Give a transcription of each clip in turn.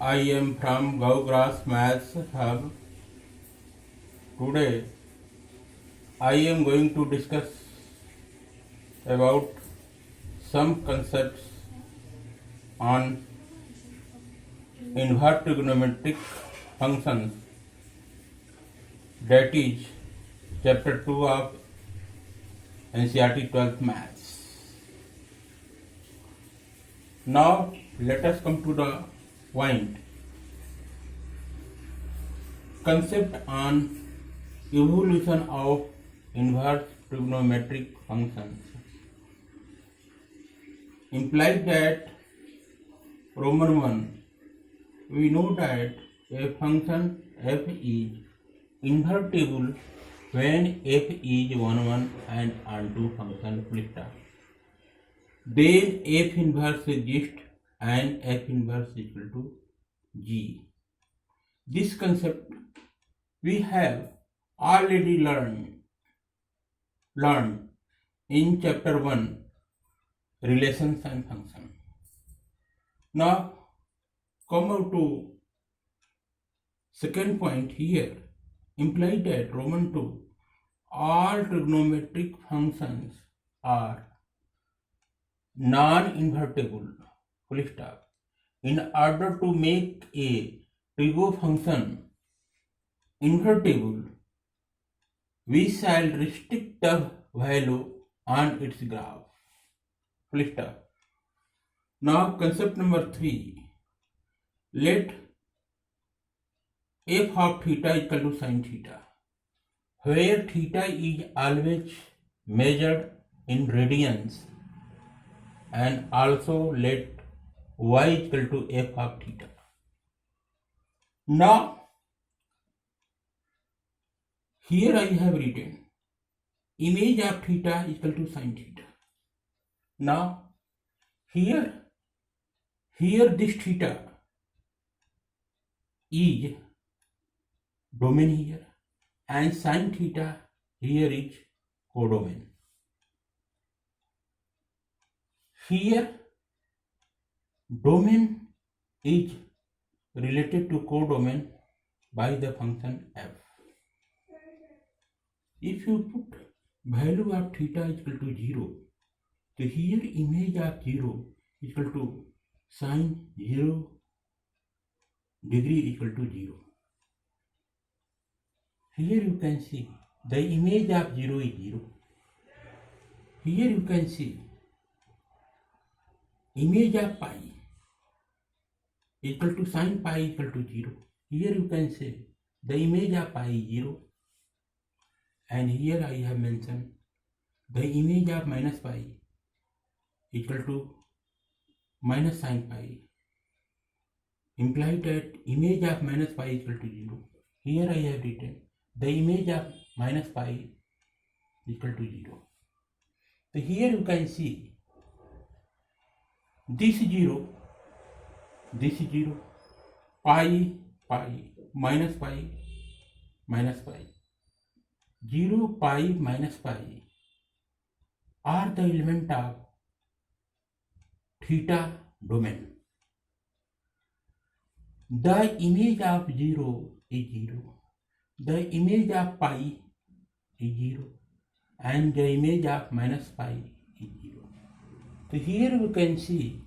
I am from Gaugrass Maths Hub. Today I am going to discuss about some concepts on inverse trigonometric functions, that is chapter 2 of NCERT 12th Maths. Now let us come to the point. Concept on evolution of inverse trigonometric functions implies that Roman 1, we know that a function f is invertible when f is 1 1 and onto function full stop. Then f inverse exists and f inverse is equal to g. This concept we have already learned in chapter 1, relations and function. Now come out to second point here, implied that Roman 2, all trigonometric functions are non-invertible, full stop. In order to make a trigo function invertible, we shall restrict the value on its graph, full stop. Now concept number 3, let f of theta is equal to sin theta, where theta is always measured in radians, and also let y is equal to f of theta. Now here I have written image of theta is equal to sin theta. Now here this theta is domain here and sin theta here is codomain. Here domain is related to codomain by the function f. If you put value of theta is equal to 0, so here image of 0 is equal to sin 0 degree equal to 0. Here you can see the image of 0 is 0. Here you can see image of pi equal to sin pi equal to 0. Here you can say the image of pi is 0. And here I have mentioned the image of minus pi equal to minus sin pi, implied that image of minus pi equal to 0. Here I have written the image of minus pi equal to 0. So here you can see this 0, pi, minus pi, 0, pi, minus pi are the element of theta domain. The image of 0 is 0, the image of pi is 0, and the image of minus pi is 0. So here we can see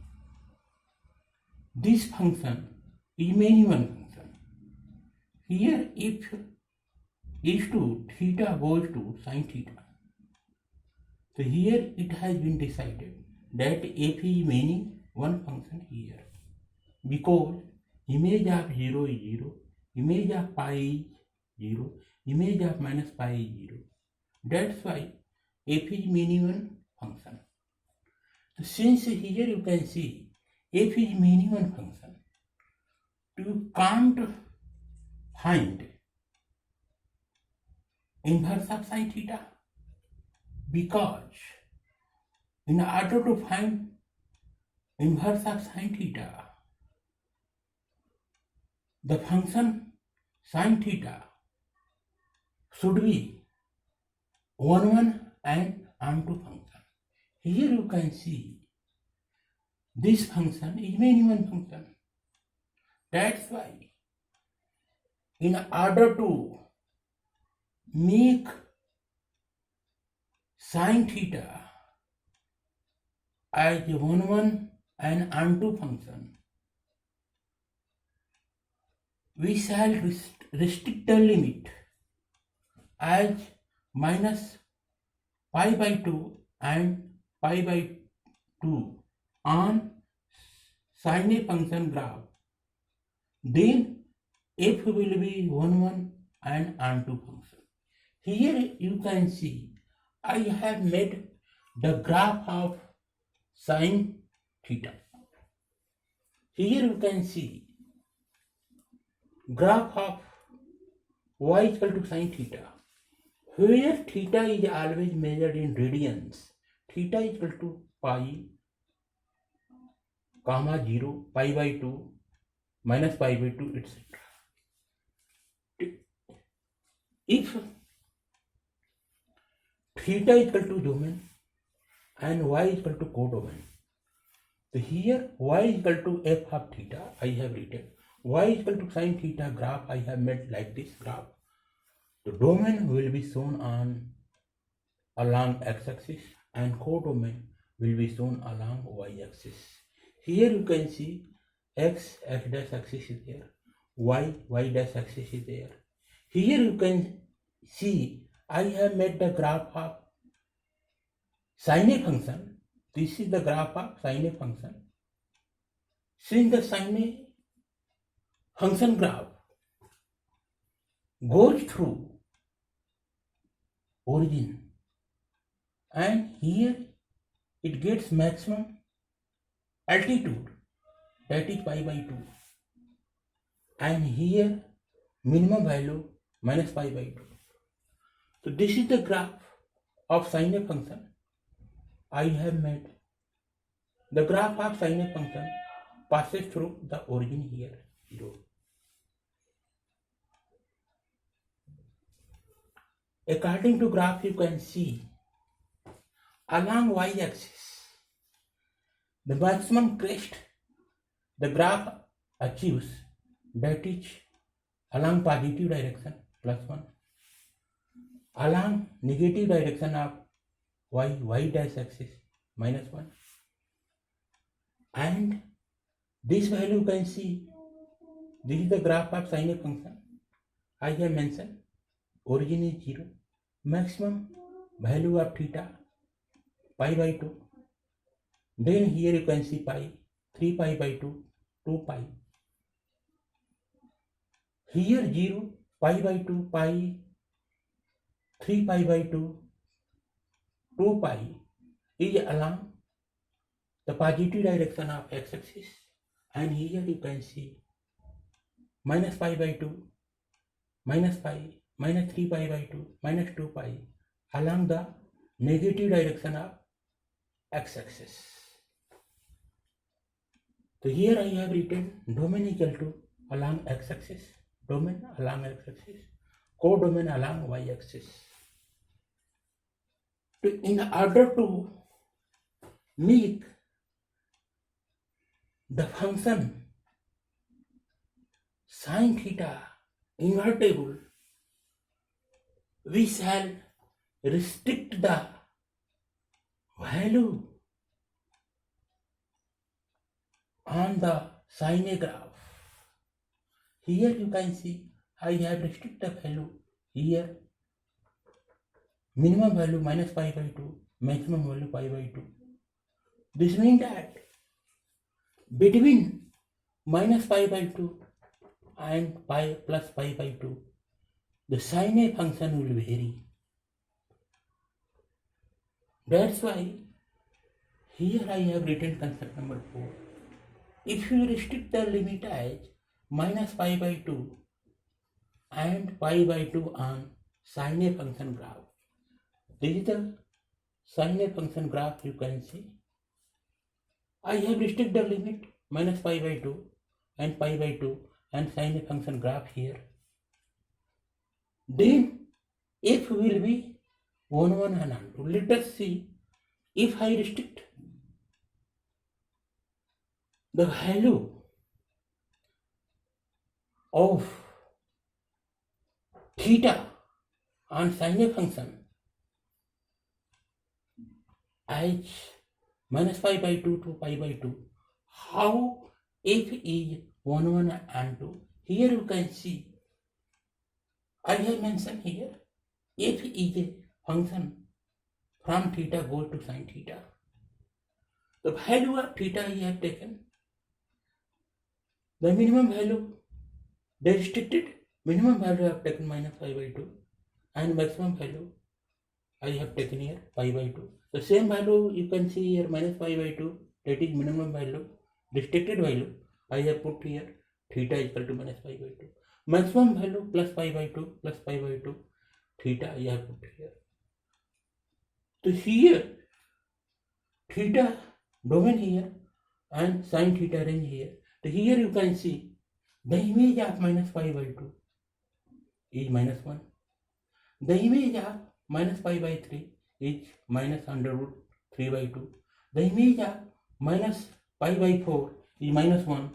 this function is minimum function. Here if is to theta goes to sin theta. So here it has been decided that f is meaning one function here, because image of 0 is 0, image of pi is 0, image of minus pi is 0. That's why f is meaning one function. So since here you can see f is meaning one function, you can't find inverse of sin theta, because in order to find inverse of sin theta, the function sin theta should be 1 1 and onto function. Here you can see this function is minimum function. That's why, in order to make sine theta as 1 and onto function, we shall restrict the limit as minus pi by 2 and pi by 2 on sine function graph. Then f will be 1 and onto function. Here you can see I have made the graph of sine theta. Here you can see graph of y equal to sine theta, where theta is always measured in radians. Theta is equal to pi, comma 0, pi by 2, minus pi by 2, etc. If theta is equal to domain and y is equal to codomain, so here y is equal to f of theta, I have written. Y is equal to sine theta graph, I have made like this graph. The domain will be shown along x-axis and codomain will be shown along y-axis. Here you can see x dash axis is there, y dash axis is there. Here you can see I have made the graph of sine function. This is the graph of sine function. Since the sine function graph goes through origin and here it gets maximum altitude, that is pi by 2, and here minimum value minus pi by 2. So this is the graph of sine function I have made. The graph of sine function passes through the origin here, 0. According to graph, you can see along y-axis the maximum crest the graph achieves, that is along positive direction +1, along negative direction of y dash axis -1, and this value you can see. This is the graph of sine function. I have mentioned origin is 0, maximum value of theta pi by 2. Then here you can see pi, 3 pi by 2, 2 pi. Here 0, pi by 2, pi, 3 pi by 2, 2 pi is along the positive direction of x-axis, and here you can see minus pi by 2, minus pi, minus 3 pi by 2, minus 2 pi along the negative direction of x-axis. So here I have written domain equal to along x-axis, domain along x-axis, codomain along y-axis. In order to make the function sine theta invertible, we shall restrict the value on the sine graph. Here you can see I have restricted the value here, minimum value minus pi by 2, maximum value pi by 2. This means that between minus pi by 2 and pi plus pi by 2, the sine function will vary. That's why here I have written concept number 4. If you restrict the limit as minus pi by 2 and pi by 2 on sine function graph, this is the sine function graph you can see. I have restricted the limit minus pi by 2 and pi by 2 and sine function graph here. Then f will be 1 and onto. Let us see if I restrict the value of theta on sin a function as minus pi by 2 to pi by 2, how f is 1, 1 and 2. Here you can see, I have mentioned here, f is a function from theta goes to sin theta. The value of theta I have taken, the minimum value, the restricted minimum value I have taken minus pi by 2, and maximum value I have taken here pi by 2. The same value you can see here minus pi by 2, that is minimum value. Restricted value I have put here theta is equal to minus pi by 2. Maximum value plus pi by 2 plus pi by 2 theta I have put here. So here theta domain here and sin theta range here. So here you can see the image of minus pi by 2 is minus 1. The image of minus pi by 3 is minus under root 3 by 2. The image of minus pi by 4 is minus 1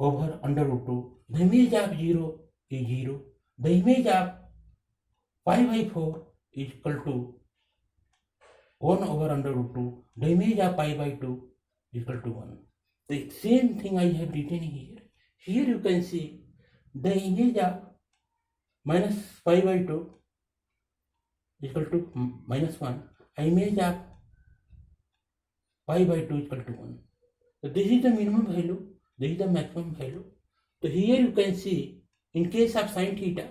over under root 2. The image of 0 is 0. The image of pi by 4 is equal to 1 over under root 2. The image of pi by 2 is equal to 1. The same thing I have written here. Here you can see the image of minus pi by 2 is equal to minus 1. Image of pi by 2 is equal to 1. So this is the minimum value, this is the maximum value. So here you can see in case of sin theta,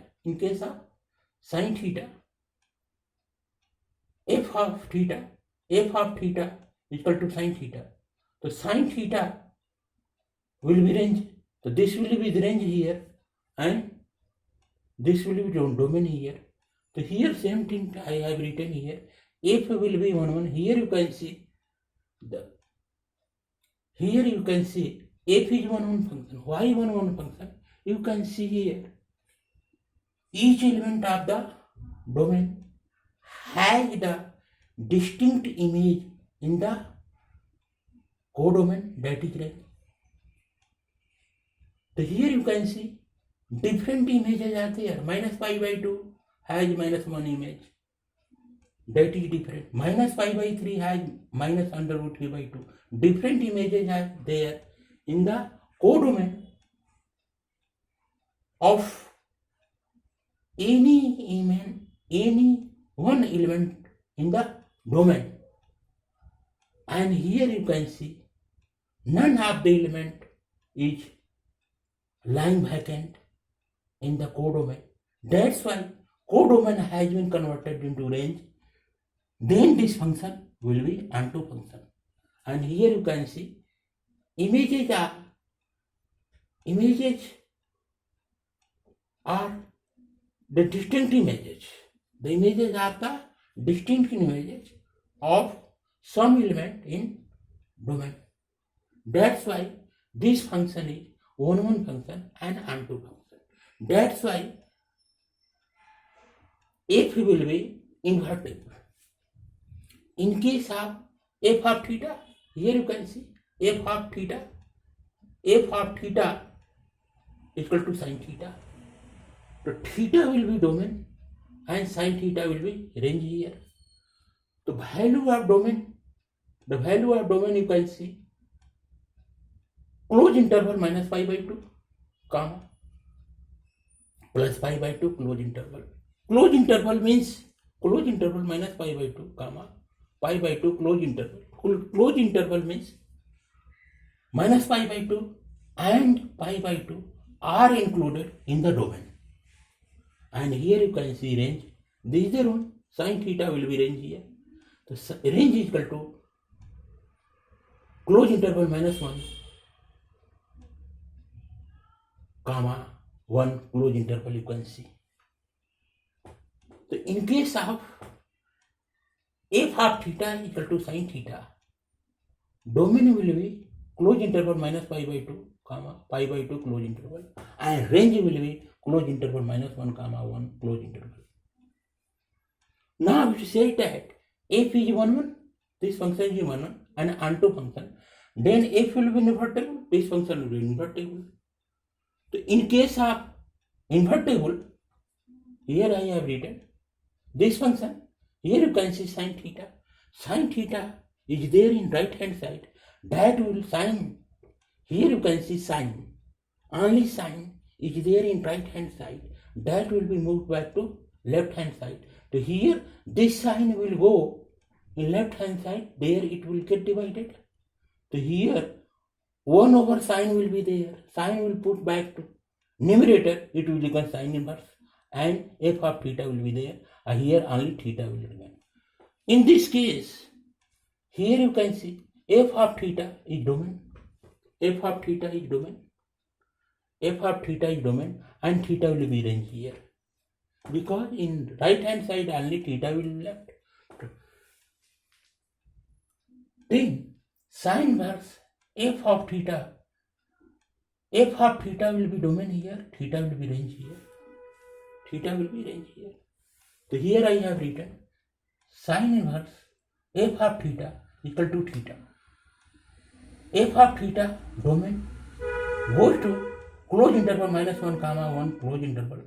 f of theta is equal to sin theta. So sin theta will be range. So this will be the range here and this will be domain here. So here same thing I have written here. F will be 1, 1. Here you can see f is 1, 1 function. Why 1, 1 function? You can see here each element of the domain has the distinct image in the codomain, that is range. So here you can see different images are there. Minus pi by 2 has minus 1 image, that is different. Minus pi by 3 has minus under root 3 by 2. Different images are there in the codomain of any one element in the domain. And here you can see none of the element is lying vacant in the codomain. That's why codomain has been converted into range. Then this function will be onto function. And here you can see images are the distinct images. The images are the distinct images of some element in domain. That's why this function is 1, 1 function and onto function. That's why f will be invertible. In case of f of theta, here you can see f of theta is equal to sin theta. So theta will be domain and sin theta will be range here. The value of domain you can see close interval minus pi by 2 comma plus pi by 2 close interval. Close interval means close interval minus pi by 2 comma pi by 2 close interval. Close interval means minus pi by 2 and pi by 2 are included in the domain. And here you can see range. This is the rule. Sin theta will be range here. So range is equal to close interval minus 1 comma 1 close interval you can see. So in case of f of theta is equal to sin theta, domain will be close interval minus pi by 2 comma pi by 2 close interval, and range will be close interval minus 1 comma 1 close interval. Now if you say that f is 1, 1, this function is 1, 1 and onto function, then f will be invertible, this function will be invertible. So in case of invertible, here I have written this function. Here you can see sine theta. Sine theta is there in right hand side. That will sine. Here you can see sine. Only sine is there in right hand side. That will be moved back to left hand side. So here this sine will go in left hand side. There it will get divided. So here 1 over sine will be there. Sine will put back to numerator. It will become sine inverse. And f of theta will be there. Here only theta will remain. In this case, here you can see f of theta is domain. F of theta is domain. F of theta is domain and theta will be range here. Because in right hand side only theta will be left. Then sine inverse f of theta. F of theta will be domain here. Theta will be range here. Theta will be range here. So here I have written sine inverse f of theta equal to theta. F of theta domain goes to close interval minus 1 comma 1 close interval.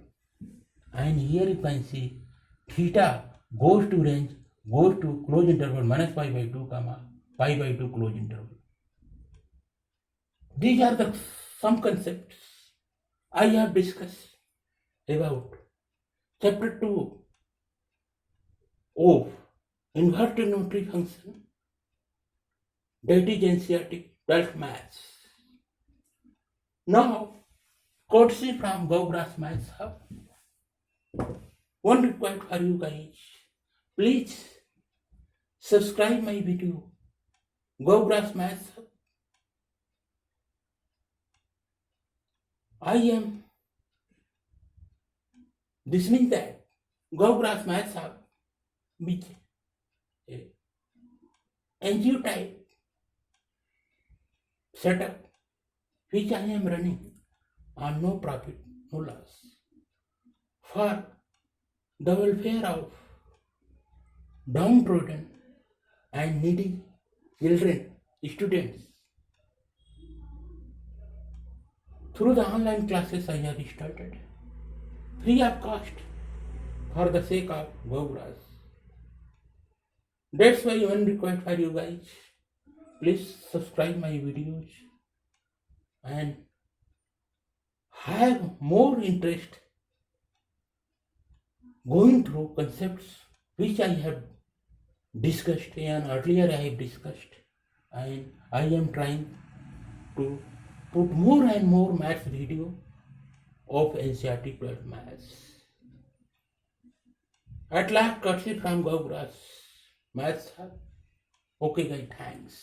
And here you can see theta goes to range, goes to close interval minus pi by 2 comma pi by 2 close interval. These are the some concepts I have discussed about chapter 2 of inverted trigonometry function, that is NCERT 12th Maths. Now, courtesy from GoGrass Maths Hub, one request for you guys, please subscribe my video, GoGrass Maths Hub. This means that GoGrass Maths Hub with NGO type setup which I am running on no profit, no loss for the welfare of downtrodden and needy children, students. Through the online classes I have started, free of cost, for the sake of GoGrass. That's why one request for you guys, please subscribe my videos and have more interest going through concepts which I have discussed and earlier I have discussed, and I am trying to put more and more maths video of NCERT 12 Maths. At last, courtesy from GoGrass Maths Hub. Okay guys, thanks.